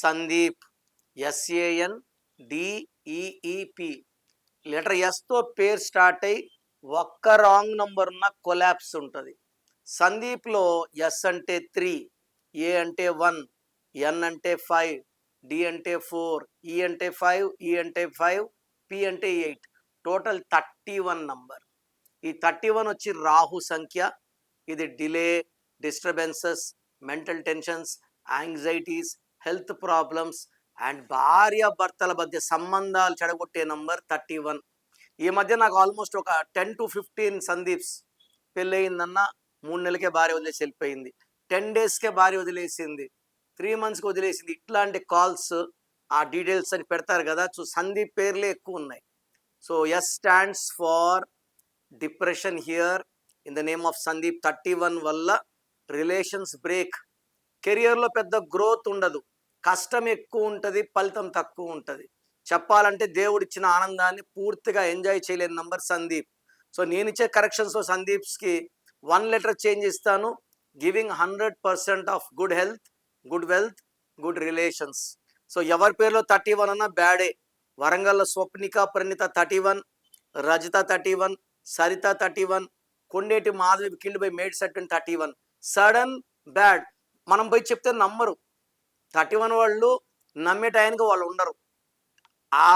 Sandeep, SANDEEP. Letter ఎస్తో పేరు start అయ్యి ఒక్క రాంగ్ నంబర్ ఉన్న కొలాప్స్ ఉంటుంది. సందీప్లో ఎస్ అంటే 3, ఏ అంటే 1, ఎన్ అంటే 5, డి అంటే 4, ఈ అంటే 5, ఈ అంటే 5, పి అంటే 8, టోటల్ 31 నంబర్. ఈ 31 వచ్చి రాహు సంఖ్య. ఇది delay, disturbances, mental tensions, anxieties, health problems and భార్యాభర్తల మధ్య సంబంధాలు చెడగొట్టే నంబర్ 31. ఈ మధ్య నాకు ఆల్మోస్ట్ ఒక 10 to 15 సందీప్స్. పెళ్ళయిందన్న 3 నెలలకే భార్య వదిలేసి వెళ్ళిపోయింది, 10 డేస్కే భార్య వదిలేసింది, 3 monthsకి వదిలేసింది. ఇట్లాంటి కాల్స్, ఆ డీటెయిల్స్ అని పెడతారు కదా. సో సందీప్ పేర్లే ఎక్కువ ఉన్నాయి. So yes stands far depression here in the name of Sandeep. 31 వల్ల రిలేషన్స్ బ్రేక్, కెరియర్లో పెద్ద గ్రోత్ ఉండదు, కష్టం ఎక్కువ ఉంటుంది, ఫలితం తక్కువ ఉంటుంది. చెప్పాలంటే దేవుడిచ్చిన ఆనందాన్ని పూర్తిగా ఎంజాయ్ చేయలేని నంబర్ సందీప్. సో నేను ఇచ్చే కరెక్షన్స్లో సందీప్స్కి 1 లెటర్ చేంజ్ ఇస్తాను, giving 100% of good health, good wealth, good relations. So ఎవరి పేరులో 31 అన్నా బ్యాడే. వరంగల్లో Swapnika Pranitha 31, Rajitha 31, Saritha 31, Kondeti Madhavi killed by made set 31. Sudden bad. మనం పోయి చెప్తే నమ్మరు. 31 వాళ్ళు నమ్మే టైంకి వాళ్ళు ఉండరు. ఆ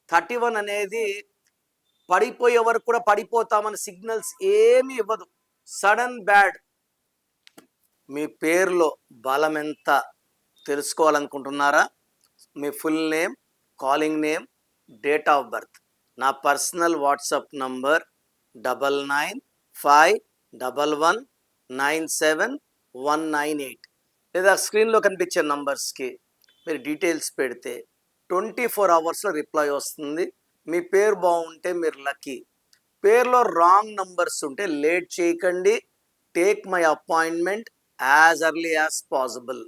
31 అనేది పడిపోయే వరకు కూడా పడిపోతామని సిగ్నల్స్ ఏమీ ఇవ్వదు. Sudden bad. మీ పేరులో బలం ఎంత తెలుసుకోవాలనుకుంటున్నారా? మీ full name, calling name, date of birth. నా పర్సనల్ వాట్సాప్ నంబర్ 9951119719 లేదా స్క్రీన్లో కనిపించే నంబర్స్కి మీరు డీటెయిల్స్ పెడితే 24 hours రిప్లై వస్తుంది. మీ పేరు బాగుంటే మీరు లక్కీ. పేరులో రాంగ్ నంబర్స్ ఉంటే లేట్ చేయకండి. Take my appointment as early as possible.